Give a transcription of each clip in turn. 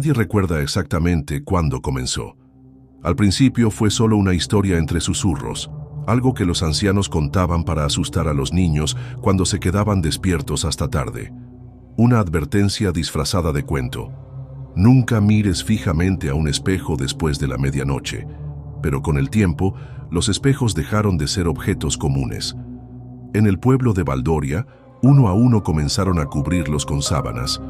Nadie recuerda exactamente cuándo comenzó. Al principio fue solo una historia entre susurros, algo que los ancianos contaban para asustar a los niños cuando se quedaban despiertos hasta tarde. Una advertencia disfrazada de cuento. Nunca mires fijamente a un espejo después de la medianoche, pero con el tiempo, los espejos dejaron de ser objetos comunes. En el pueblo de Baldoria, uno a uno comenzaron a cubrirlos con sábanas.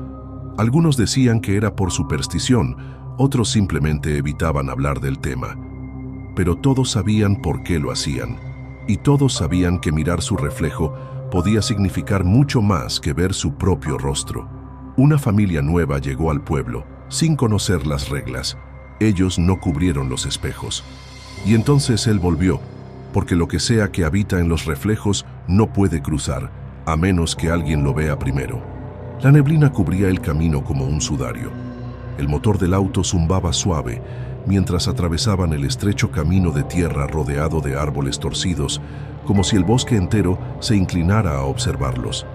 Algunos decían que era por superstición, otros simplemente evitaban hablar del tema. Pero todos sabían por qué lo hacían, y todos sabían que mirar su reflejo podía significar mucho más que ver su propio rostro. Una familia nueva llegó al pueblo, sin conocer las reglas. Ellos no cubrieron los espejos. Y entonces él volvió, porque lo que sea que habita en los reflejos no puede cruzar, a menos que alguien lo vea primero. La neblina cubría el camino como un sudario. El motor del auto zumbaba suave, mientras atravesaban el estrecho camino de tierra rodeado de árboles torcidos, como si el bosque entero se inclinara a observarlos.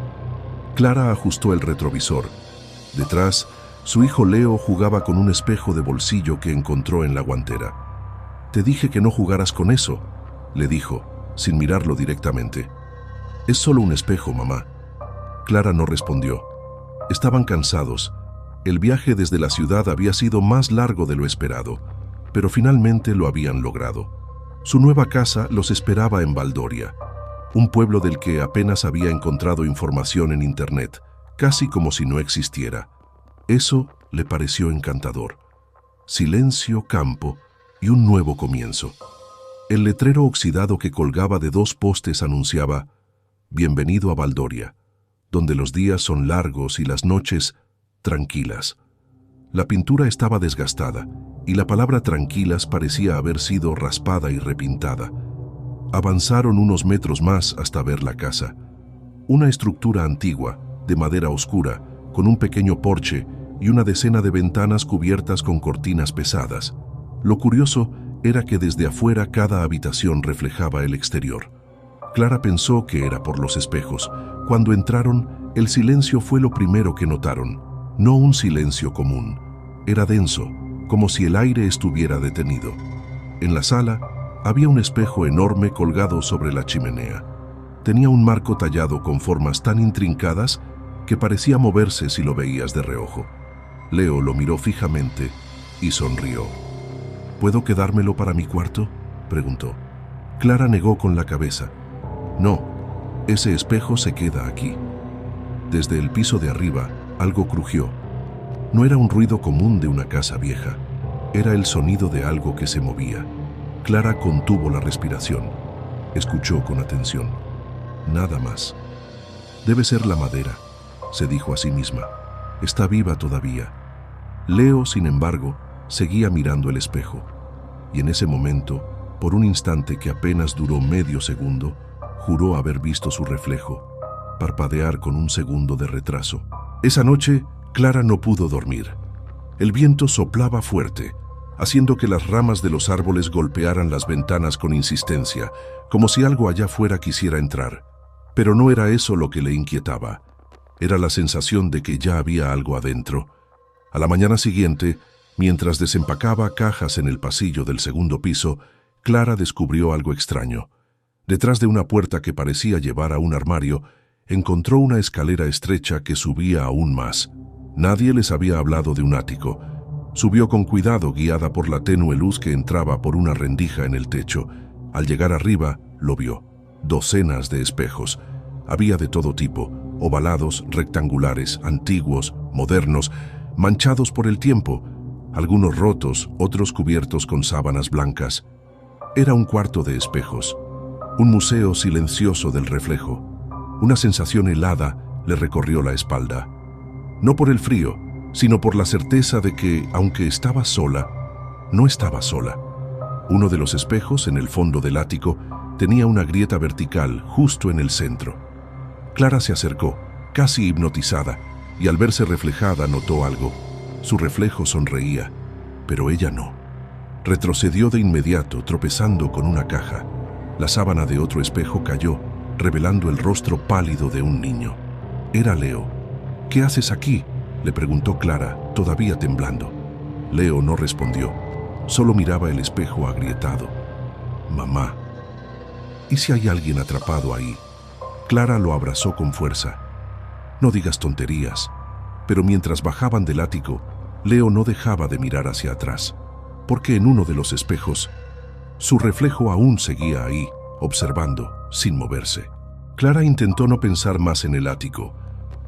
Clara ajustó el retrovisor. Detrás, su hijo Leo jugaba con un espejo de bolsillo que encontró en la guantera. «Te dije que no jugaras con eso», le dijo, sin mirarlo directamente. «Es solo un espejo, mamá». Clara no respondió. Estaban cansados. El viaje desde la ciudad había sido más largo de lo esperado, pero finalmente lo habían logrado. Su nueva casa los esperaba en Baldoria, un pueblo del que apenas había encontrado información en internet, casi como si no existiera. Eso le pareció encantador. Silencio, campo y un nuevo comienzo. El letrero oxidado que colgaba de 2 postes anunciaba: «Bienvenido a Baldoria, donde los días son largos y las noches tranquilas». La pintura estaba desgastada y la palabra tranquilas parecía haber sido raspada y repintada. Avanzaron unos metros más hasta ver la casa. Una estructura antigua, de madera oscura, con un pequeño porche y una decena de ventanas cubiertas con cortinas pesadas. Lo curioso era que desde afuera cada habitación reflejaba el exterior. Clara pensó que era por los espejos. Cuando entraron, el silencio fue lo primero que notaron. No un silencio común. Era denso, como si el aire estuviera detenido. En la sala había un espejo enorme colgado sobre la chimenea. Tenía un marco tallado con formas tan intrincadas que parecía moverse si lo veías de reojo. Leo lo miró fijamente y sonrió. «¿Puedo quedármelo para mi cuarto?», preguntó. Clara negó con la cabeza. «No, ese espejo se queda aquí». Desde el piso de arriba, algo crujió. No era un ruido común de una casa vieja. Era el sonido de algo que se movía. Clara contuvo la respiración. Escuchó con atención. Nada más. «Debe ser la madera», se dijo a sí misma. «Está viva todavía». Leo, sin embargo, seguía mirando el espejo. Y en ese momento, por un instante que apenas duró medio segundo, juró haber visto su reflejo parpadear con un segundo de retraso. Esa noche, Clara no pudo dormir. El viento soplaba fuerte, haciendo que las ramas de los árboles golpearan las ventanas con insistencia, como si algo allá afuera quisiera entrar. Pero no era eso lo que le inquietaba. Era la sensación de que ya había algo adentro. A la mañana siguiente, mientras desempacaba cajas en el pasillo del segundo piso, Clara descubrió algo extraño. Detrás de una puerta que parecía llevar a un armario, encontró una escalera estrecha que subía aún más. Nadie les había hablado de un ático. Subió con cuidado, guiada por la tenue luz que entraba por una rendija en el techo. Al llegar arriba, lo vio. Docenas de espejos. Había de todo tipo, ovalados, rectangulares, antiguos, modernos, manchados por el tiempo, algunos rotos, otros cubiertos con sábanas blancas. Era un cuarto de espejos, un museo silencioso del reflejo. Una sensación helada le recorrió la espalda. No por el frío, sino por la certeza de que, aunque estaba sola, no estaba sola. Uno de los espejos, en el fondo del ático, tenía una grieta vertical justo en el centro. Clara se acercó, casi hipnotizada, y al verse reflejada notó algo. Su reflejo sonreía, pero ella no. Retrocedió de inmediato, tropezando con una caja. La sábana de otro espejo cayó, revelando el rostro pálido de un niño. Era Leo. «¿Qué haces aquí?», le preguntó Clara, todavía temblando. Leo no respondió, solo miraba el espejo agrietado. Mamá. ¿Y si hay alguien atrapado ahí? Clara lo abrazó con fuerza. No digas tonterías. Pero mientras bajaban del ático, Leo no dejaba de mirar hacia atrás, porque en uno de los espejos, su reflejo aún seguía ahí, observando, sin moverse. Clara intentó no pensar más en el ático.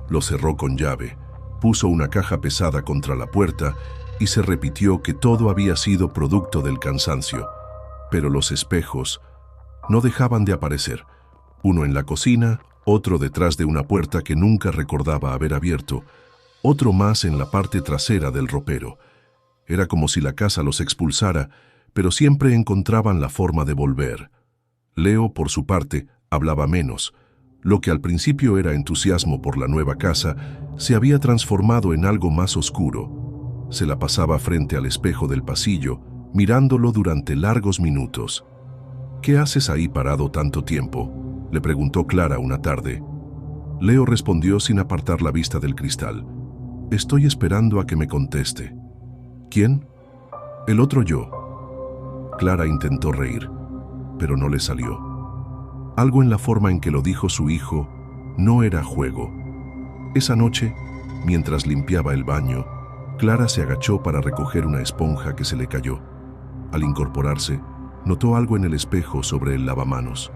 Lo cerró con llave, puso una caja pesada contra la puerta y se repitió que todo había sido producto del cansancio. Pero los espejos no dejaban de aparecer, uno en la cocina, otro detrás de una puerta que nunca recordaba haber abierto, otro más en la parte trasera del ropero. Era como si la casa los expulsara, pero siempre encontraban la forma de volver. Leo, por su parte, hablaba menos. Lo que al principio era entusiasmo por la nueva casa, se había transformado en algo más oscuro. Se la pasaba frente al espejo del pasillo, mirándolo durante largos minutos. «¿Qué haces ahí parado tanto tiempo?», le preguntó Clara una tarde. Leo respondió sin apartar la vista del cristal. «Estoy esperando a que me conteste». «¿Quién?». «El otro yo». Clara intentó reír, pero no le salió. Algo en la forma en que lo dijo su hijo no era juego. Esa noche, mientras limpiaba el baño, Clara se agachó para recoger una esponja que se le cayó. Al incorporarse, notó algo en el espejo sobre el lavamanos.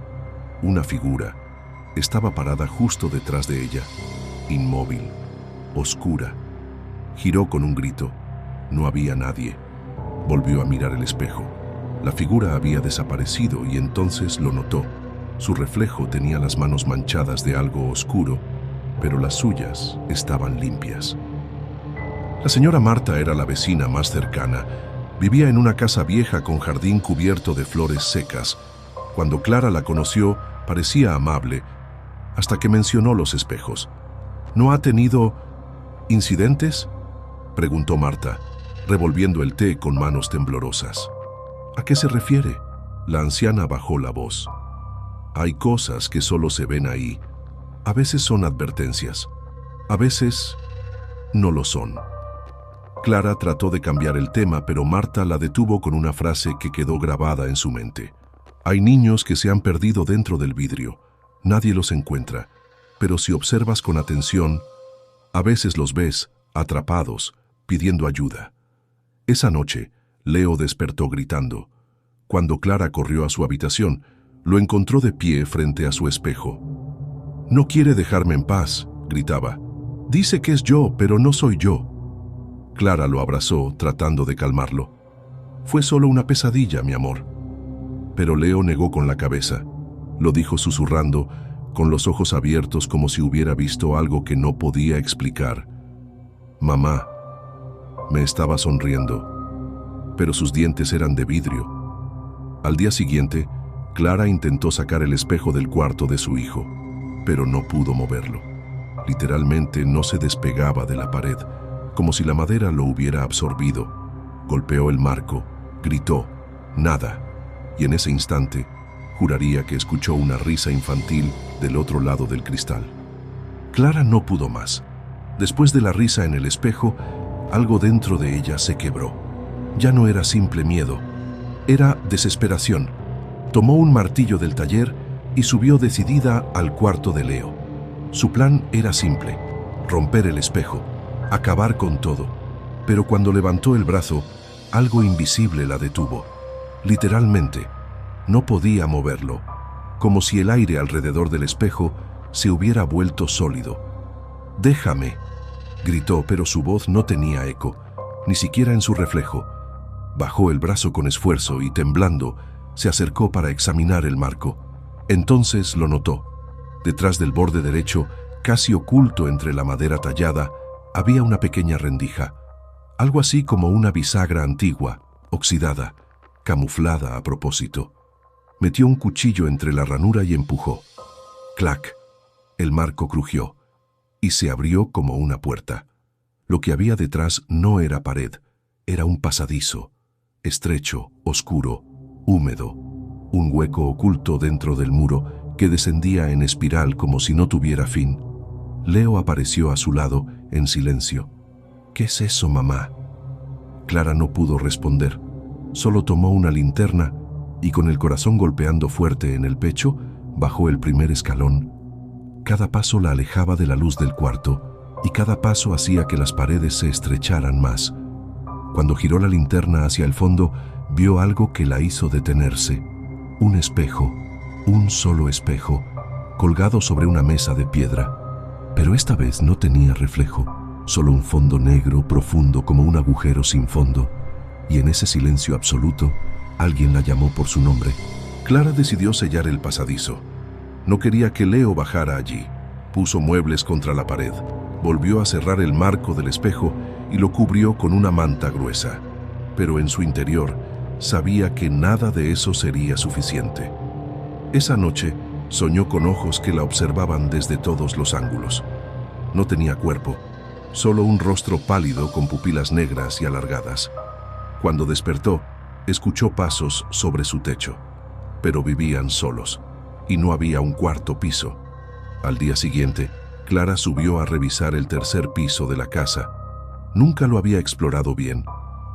Una figura. Estaba parada justo detrás de ella, inmóvil, oscura. Giró con un grito. No había nadie. Volvió a mirar el espejo. La figura había desaparecido y entonces lo notó. Su reflejo tenía las manos manchadas de algo oscuro, pero las suyas estaban limpias. La señora Marta era la vecina más cercana. Vivía en una casa vieja con jardín cubierto de flores secas. Cuando Clara la conoció, parecía amable, hasta que mencionó los espejos. «¿No ha tenido incidentes?», preguntó Marta, revolviendo el té con manos temblorosas. «¿A qué se refiere?». La anciana bajó la voz. «Hay cosas que solo se ven ahí. A veces son advertencias. A veces no lo son». Clara trató de cambiar el tema, pero Marta la detuvo con una frase que quedó grabada en su mente. «Hay niños que se han perdido dentro del vidrio. Nadie los encuentra. Pero si observas con atención, a veces los ves atrapados, pidiendo ayuda». Esa noche, Leo despertó gritando. Cuando Clara corrió a su habitación, lo encontró de pie frente a su espejo. «No quiere dejarme en paz», gritaba. «Dice que es yo, pero no soy yo». Clara lo abrazó, tratando de calmarlo. «Fue solo una pesadilla, mi amor». Pero Leo negó con la cabeza. Lo dijo susurrando, con los ojos abiertos como si hubiera visto algo que no podía explicar. «Mamá». Me estaba sonriendo, pero sus dientes eran de vidrio. Al día siguiente, Clara intentó sacar el espejo del cuarto de su hijo, pero no pudo moverlo. Literalmente no se despegaba de la pared, como si la madera lo hubiera absorbido. Golpeó el marco, gritó, «¡Nada!», y en ese instante, juraría que escuchó una risa infantil del otro lado del cristal. Clara no pudo más. Después de la risa en el espejo, algo dentro de ella se quebró. Ya no era simple miedo, era desesperación. Tomó un martillo del taller y subió decidida al cuarto de Leo. Su plan era simple: romper el espejo, acabar con todo. Pero cuando levantó el brazo, algo invisible la detuvo. Literalmente, no podía moverlo, como si el aire alrededor del espejo se hubiera vuelto sólido. «Déjame», gritó, pero su voz no tenía eco, ni siquiera en su reflejo. Bajó el brazo con esfuerzo y, temblando, se acercó para examinar el marco. Entonces lo notó. Detrás del borde derecho, casi oculto entre la madera tallada, había una pequeña rendija, algo así como una bisagra antigua, oxidada, camuflada a propósito. Metió un cuchillo entre la ranura y empujó. ¡Clac! El marco crujió y se abrió como una puerta. Lo que había detrás no era pared, era un pasadizo, estrecho, oscuro, húmedo, un hueco oculto dentro del muro que descendía en espiral como si no tuviera fin. Leo apareció a su lado, en silencio. «¿Qué es eso, mamá?». Clara no pudo responder. Solo tomó una linterna y, con el corazón golpeando fuerte en el pecho, bajó el primer escalón. Cada paso la alejaba de la luz del cuarto y cada paso hacía que las paredes se estrecharan más. Cuando giró la linterna hacia el fondo, vio algo que la hizo detenerse. Un espejo, un solo espejo, colgado sobre una mesa de piedra. Pero esta vez no tenía reflejo, solo un fondo negro profundo como un agujero sin fondo. Y en ese silencio absoluto, alguien la llamó por su nombre. Clara decidió sellar el pasadizo. No quería que Leo bajara allí. Puso muebles contra la pared, volvió a cerrar el marco del espejo y lo cubrió con una manta gruesa. Pero en su interior sabía que nada de eso sería suficiente. Esa noche soñó con ojos que la observaban desde todos los ángulos. No tenía cuerpo, solo un rostro pálido con pupilas negras y alargadas. Cuando despertó, escuchó pasos sobre su techo, pero vivían solos y no había un cuarto piso. Al día siguiente, Clara subió a revisar el tercer piso de la casa. Nunca lo había explorado bien.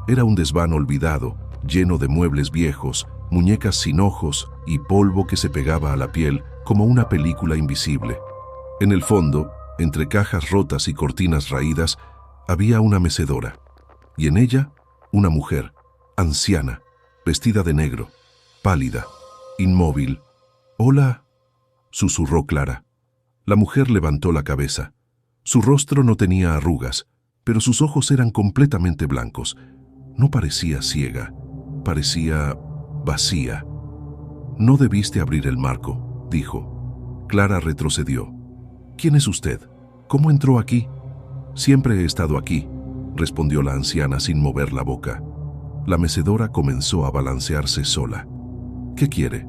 Era un desván olvidado, lleno de muebles viejos, muñecas sin ojos y polvo que se pegaba a la piel como una película invisible. En el fondo, entre cajas rotas y cortinas raídas, había una mecedora, y en ella una mujer, anciana, vestida de negro, pálida, inmóvil. «Hola», susurró Clara. La mujer levantó la cabeza. Su rostro no tenía arrugas, pero sus ojos eran completamente blancos. No parecía ciega, parecía vacía. «No debiste abrir el marco», dijo. Clara retrocedió. «¿Quién es usted? ¿Cómo entró aquí?» «Siempre he estado aquí», respondió la anciana sin mover la boca. La mecedora comenzó a balancearse sola. «¿Qué quiere?»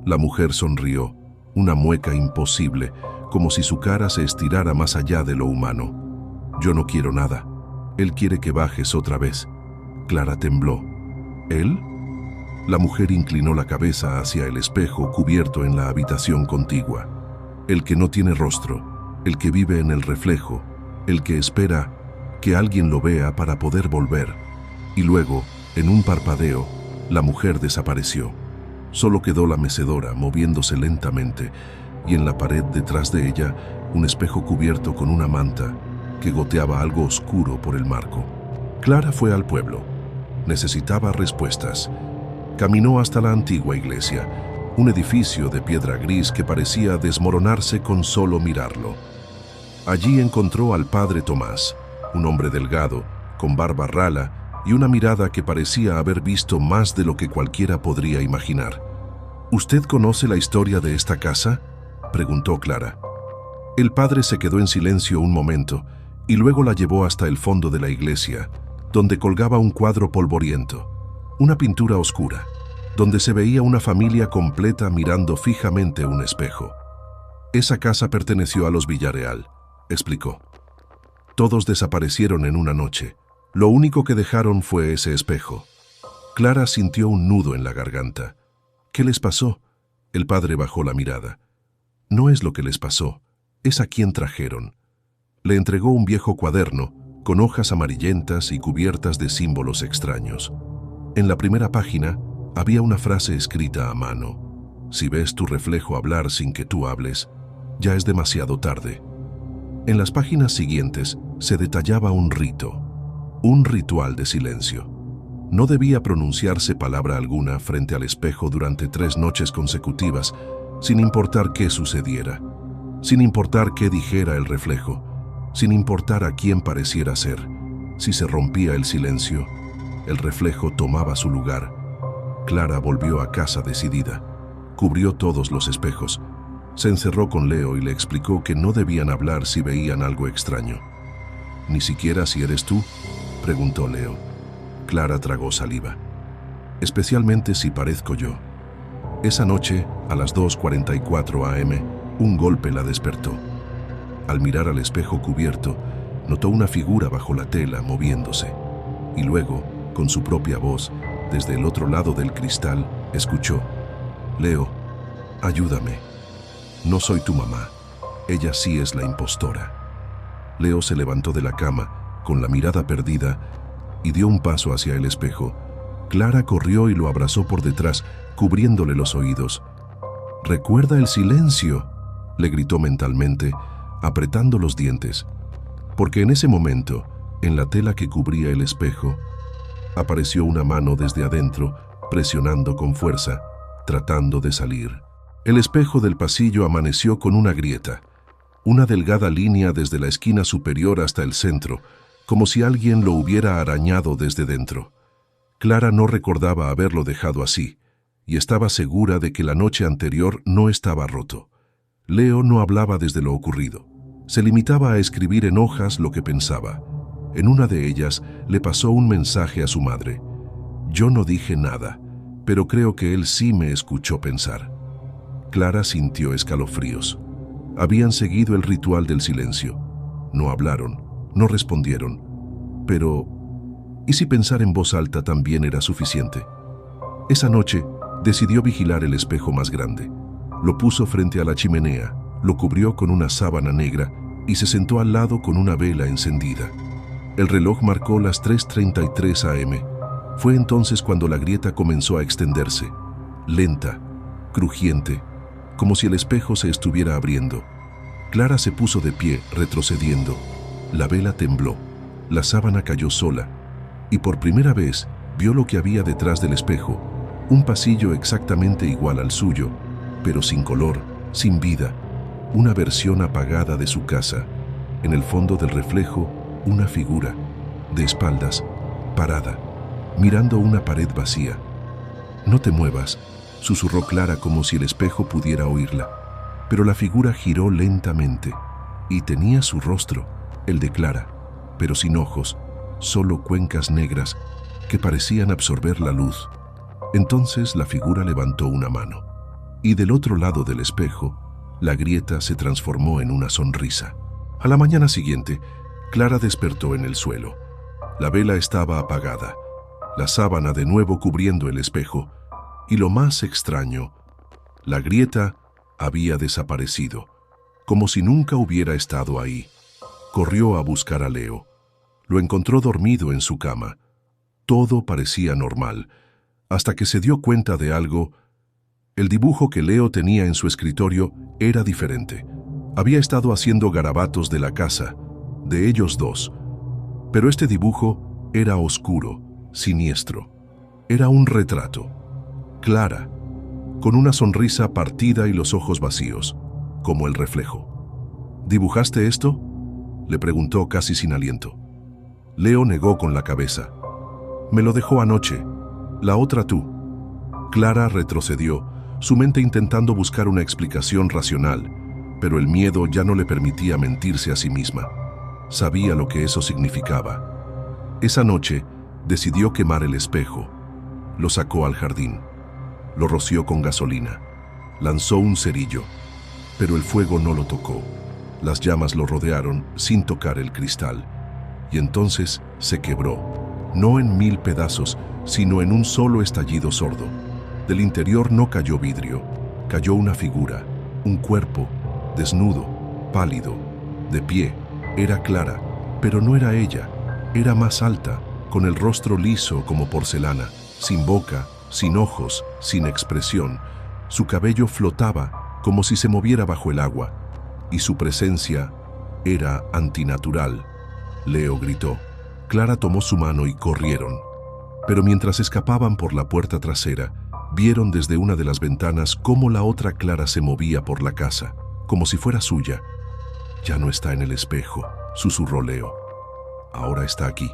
La mujer sonrió, una mueca imposible, como si su cara se estirara más allá de lo humano. «Yo no quiero nada. Él quiere que bajes otra vez». Clara tembló. «¿Él?» La mujer inclinó la cabeza hacia el espejo cubierto en la habitación contigua. «El que no tiene rostro, el que vive en el reflejo, el que espera que alguien lo vea para poder volver». Y luego, en un parpadeo, la mujer desapareció. Solo quedó la mecedora moviéndose lentamente y en la pared detrás de ella un espejo cubierto con una manta que goteaba algo oscuro por el marco. Clara fue al pueblo. Necesitaba respuestas. Caminó hasta la antigua iglesia, un edificio de piedra gris que parecía desmoronarse con solo mirarlo. Allí encontró al padre Tomás, un hombre delgado, con barba rala y una mirada que parecía haber visto más de lo que cualquiera podría imaginar. «¿Usted conoce la historia de esta casa?», preguntó Clara. El padre se quedó en silencio un momento y luego la llevó hasta el fondo de la iglesia, donde colgaba un cuadro polvoriento, una pintura oscura, donde se veía una familia completa mirando fijamente un espejo. «Esa casa perteneció a los Villarreal», explicó. «Todos desaparecieron en una noche. Lo único que dejaron fue ese espejo». Clara sintió un nudo en la garganta. «¿Qué les pasó?». El padre bajó la mirada. «No es lo que les pasó, es a quien trajeron». Le entregó un viejo cuaderno con hojas amarillentas y cubiertas de símbolos extraños. En la primera página había una frase escrita a mano: «Si ves tu reflejo hablar sin que tú hables, ya es demasiado tarde». En las páginas siguientes se detallaba un rito, un ritual de silencio. No debía pronunciarse palabra alguna frente al espejo durante 3 noches consecutivas, sin importar qué sucediera, sin importar qué dijera el reflejo, sin importar a quién pareciera ser. Si se rompía el silencio, el reflejo tomaba su lugar. Clara volvió a casa decidida. Cubrió todos los espejos. Se encerró con Leo y le explicó que no debían hablar si veían algo extraño. «¿Ni siquiera si eres tú?», preguntó Leo. Clara tragó saliva. «Especialmente si parezco yo». Esa noche, a las 2:44 a.m., un golpe la despertó. Al mirar al espejo cubierto, notó una figura bajo la tela moviéndose. Y luego, con su propia voz, desde el otro lado del cristal, escuchó: «Leo, ayúdame. No soy tu mamá. Ella sí es la impostora». Leo se levantó de la cama, con la mirada perdida, y dio un paso hacia el espejo. Clara corrió y lo abrazó por detrás, cubriéndole los oídos. «¡Recuerda el silencio!», le gritó mentalmente, apretando los dientes. Porque en ese momento, en la tela que cubría el espejo, apareció una mano desde adentro, presionando con fuerza, tratando de salir. El espejo del pasillo amaneció con una grieta, una delgada línea desde la esquina superior hasta el centro, como si alguien lo hubiera arañado desde dentro. Clara no recordaba haberlo dejado así, y estaba segura de que la noche anterior no estaba roto. Leo no hablaba desde lo ocurrido. Se limitaba a escribir en hojas lo que pensaba. En una de ellas le pasó un mensaje a su madre. «Yo no dije nada, pero creo que él sí me escuchó pensar». Clara sintió escalofríos. Habían seguido el ritual del silencio. No hablaron, no respondieron. Pero, ¿y si pensar en voz alta también era suficiente? Esa noche decidió vigilar el espejo más grande. Lo puso frente a la chimenea, lo cubrió con una sábana negra y se sentó al lado con una vela encendida. El reloj marcó las 3:33 am. Fue entonces cuando la grieta comenzó a extenderse, lenta, crujiente, como si el espejo se estuviera abriendo. Clara se puso de pie, retrocediendo. La vela tembló, la sábana cayó sola, y por primera vez vio lo que había detrás del espejo, un pasillo exactamente igual al suyo, pero sin color, sin vida, una versión apagada de su casa. En el fondo del reflejo, una figura, de espaldas, parada, mirando una pared vacía. «No te muevas», susurró Clara como si el espejo pudiera oírla. Pero la figura giró lentamente, y tenía su rostro, el de Clara, pero sin ojos, solo cuencas negras que parecían absorber la luz. Entonces la figura levantó una mano, y del otro lado del espejo, la grieta se transformó en una sonrisa. A la mañana siguiente, Clara despertó en el suelo. La vela estaba apagada, la sábana de nuevo cubriendo el espejo, y lo más extraño, la grieta había desaparecido, como si nunca hubiera estado ahí. Corrió a buscar a Leo. Lo encontró dormido en su cama. Todo parecía normal, hasta que se dio cuenta de algo. El dibujo que Leo tenía en su escritorio era diferente. Había estado haciendo garabatos de la casa, de ellos dos. Pero este dibujo era oscuro, siniestro. Era un retrato. Clara, con una sonrisa partida y los ojos vacíos, como el reflejo. «¿Dibujaste esto?», le preguntó casi sin aliento. Leo negó con la cabeza. «Me lo dejó anoche. La otra tú». Clara retrocedió, su mente intentando buscar una explicación racional, pero el miedo ya no le permitía mentirse a sí misma. Sabía lo que eso significaba. Esa noche decidió quemar el espejo. Lo sacó al jardín. Lo roció con gasolina. Lanzó un cerillo, pero el fuego no lo tocó. Las llamas lo rodearon sin tocar el cristal. Y entonces se quebró, no en 1000 pedazos, sino en un solo estallido sordo. Del interior no cayó vidrio, cayó una figura, un cuerpo, desnudo, pálido, de pie. Era Clara, pero no era ella. Era más alta, con el rostro liso como porcelana, sin boca, sin ojos, sin expresión. Su cabello flotaba como si se moviera bajo el agua, y su presencia era antinatural. Leo gritó. Clara tomó su mano y corrieron. Pero mientras escapaban por la puerta trasera, vieron desde una de las ventanas cómo la otra Clara se movía por la casa, como si fuera suya. «Ya no está en el espejo», susurró Leo. «Ahora está aquí».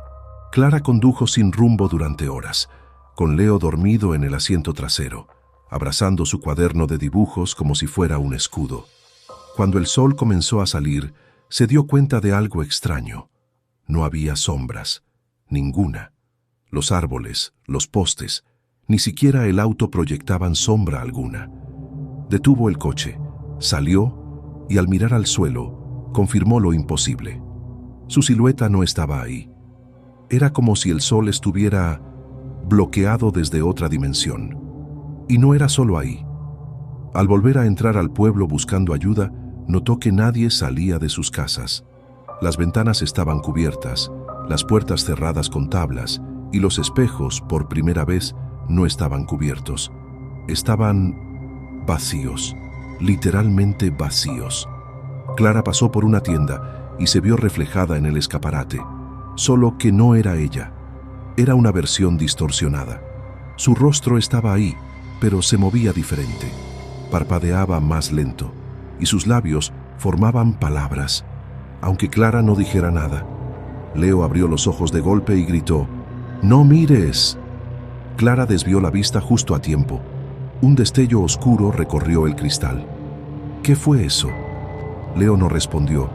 Clara condujo sin rumbo durante horas, con Leo dormido en el asiento trasero, abrazando su cuaderno de dibujos como si fuera un escudo. Cuando el sol comenzó a salir, se dio cuenta de algo extraño. No había sombras, ninguna. Los árboles, los postes, ni siquiera el auto proyectaban sombra alguna. Detuvo el coche, salió y al mirar al suelo, confirmó lo imposible. Su silueta no estaba ahí. Era como si el sol estuviera bloqueado desde otra dimensión. Y no era solo ahí. Al volver a entrar al pueblo buscando ayuda, notó que nadie salía de sus casas. Las ventanas estaban cubiertas, las puertas cerradas con tablas y los espejos, por primera vez, no estaban cubiertos. Estaban vacíos, literalmente vacíos. Clara pasó por una tienda y se vio reflejada en el escaparate, solo que no era ella. Era una versión distorsionada. Su rostro estaba ahí, pero se movía diferente. Parpadeaba más lento, y sus labios formaban palabras, aunque Clara no dijera nada. Leo abrió los ojos de golpe y gritó: «¡No mires!». Clara desvió la vista justo a tiempo. Un destello oscuro recorrió el cristal. «¿Qué fue eso?». Leo no respondió,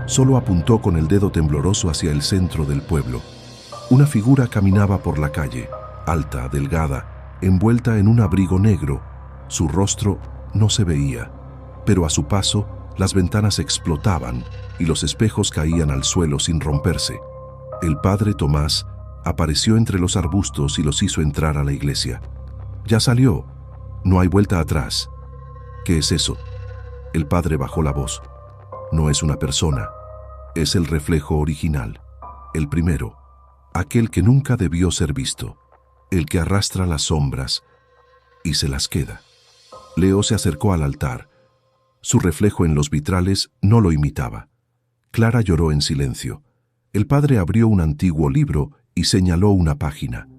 solo apuntó con el dedo tembloroso hacia el centro del pueblo. Una figura caminaba por la calle, alta, delgada, envuelta en un abrigo negro. Su rostro no se veía, pero a su paso las ventanas explotaban y los espejos caían al suelo sin romperse. El padre Tomás apareció entre los arbustos y los hizo entrar a la iglesia. «Ya salió. No hay vuelta atrás». «¿Qué es eso?». El padre bajó la voz. «No es una persona. Es el reflejo original. El primero. Aquel que nunca debió ser visto. El que arrastra las sombras y se las queda». Leo se acercó al altar. Su reflejo en los vitrales no lo imitaba. Clara lloró en silencio. El padre abrió un antiguo libro y señaló una página.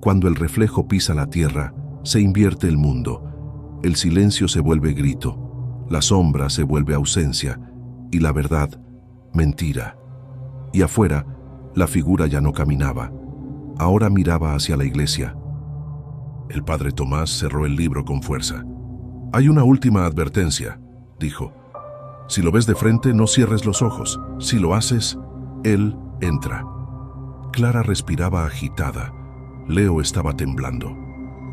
Cuando el reflejo pisa la tierra, se invierte el mundo. El silencio se vuelve grito, la sombra se vuelve ausencia y la verdad, mentira. Y afuera, la figura ya no caminaba. Ahora miraba hacia la iglesia. El padre Tomás cerró el libro con fuerza. «Hay una última advertencia», dijo. «Si lo ves de frente, no cierres los ojos. Si lo haces, él entra». Clara respiraba agitada. Leo estaba temblando.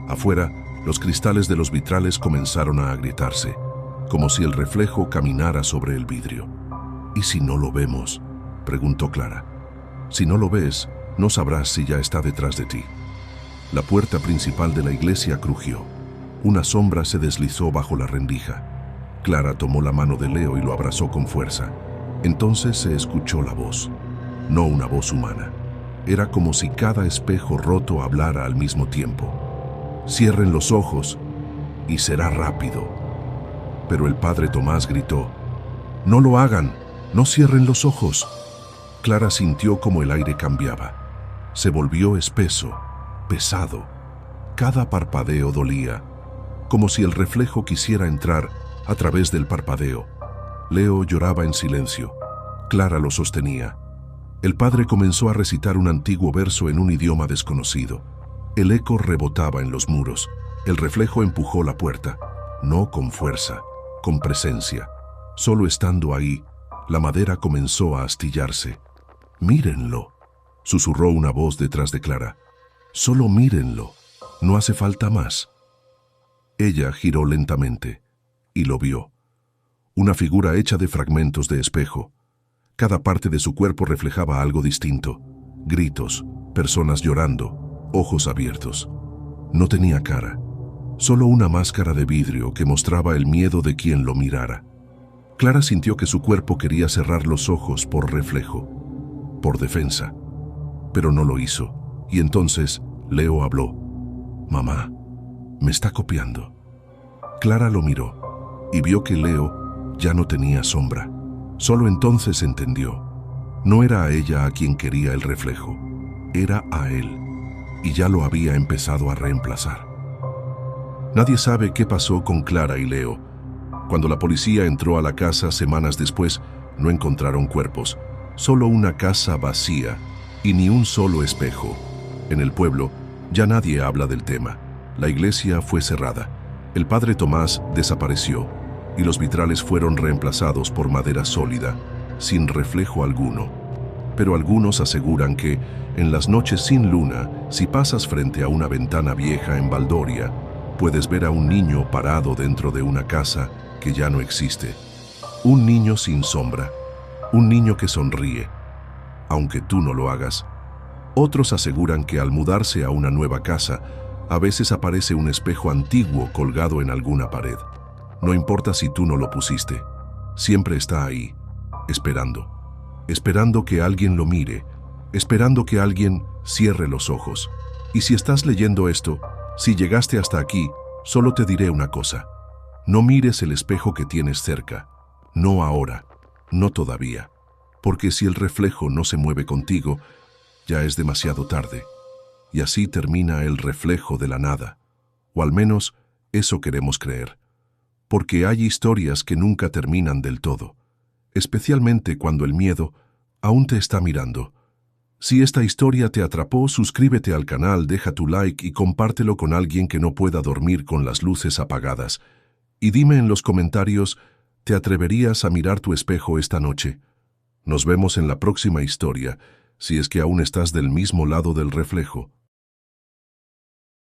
Afuera, los cristales de los vitrales comenzaron a agrietarse, como si el reflejo caminara sobre el vidrio. «¿Y si no lo vemos?», preguntó Clara. «Si no lo ves, no sabrás si ya está detrás de ti». La puerta principal de la iglesia crujió. Una sombra se deslizó bajo la rendija. Clara tomó la mano de Leo y lo abrazó con fuerza. Entonces se escuchó la voz. No una voz humana. Era como si cada espejo roto hablara al mismo tiempo. «Cierren los ojos y será rápido». Pero el padre Tomás gritó: «No lo hagan, no cierren los ojos». Clara sintió como el aire cambiaba. Se volvió espeso, pesado. Cada parpadeo dolía, como si el reflejo quisiera entrar a través del parpadeo. Leo lloraba en silencio. Clara lo sostenía. El padre comenzó a recitar un antiguo verso en un idioma desconocido. El eco rebotaba en los muros. El reflejo empujó la puerta, no con fuerza, con presencia. Solo estando ahí, la madera comenzó a astillarse. «Mírenlo», susurró una voz detrás de Clara. «Solo mírenlo, no hace falta más». Ella giró lentamente y lo vio. Una figura hecha de fragmentos de espejo. Cada parte de su cuerpo reflejaba algo distinto. Gritos, personas llorando, ojos abiertos. No tenía cara, solo una máscara de vidrio que mostraba el miedo de quien lo mirara. Clara sintió que su cuerpo quería cerrar los ojos por reflejo, por defensa, pero no lo hizo. Y entonces Leo habló. «Mamá, me está copiando». Clara lo miró y vio que Leo ya no tenía sombra. Solo entonces entendió. No era a ella a quien quería el reflejo, era a él, y ya lo había empezado a reemplazar. Nadie sabe qué pasó con Clara y Leo. Cuando la policía entró a la casa semanas después, no encontraron cuerpos, solo una casa vacía y ni un solo espejo. En el pueblo ya nadie habla del tema. La iglesia fue cerrada. El padre Tomás desapareció y los vitrales fueron reemplazados por madera sólida, sin reflejo alguno. Pero algunos aseguran que, en las noches sin luna, si pasas frente a una ventana vieja en Valdoria, puedes ver a un niño parado dentro de una casa que ya no existe. Un niño sin sombra, un niño que sonríe, aunque tú no lo hagas. Otros aseguran que al mudarse a una nueva casa, a veces aparece un espejo antiguo colgado en alguna pared. No importa si tú no lo pusiste, siempre está ahí, esperando que alguien lo mire, esperando que alguien cierre los ojos. Y si estás leyendo esto, si llegaste hasta aquí, solo te diré una cosa. No mires el espejo que tienes cerca. No ahora, no todavía. Porque si el reflejo no se mueve contigo, ya es demasiado tarde. Y así termina el reflejo de la nada. O al menos, eso queremos creer. Porque hay historias que nunca terminan del todo. Especialmente cuando el miedo aún te está mirando. Si esta historia te atrapó, suscríbete al canal, deja tu like y compártelo con alguien que no pueda dormir con las luces apagadas. Y dime en los comentarios, ¿te atreverías a mirar tu espejo esta noche? Nos vemos en la próxima historia, si es que aún estás del mismo lado del reflejo.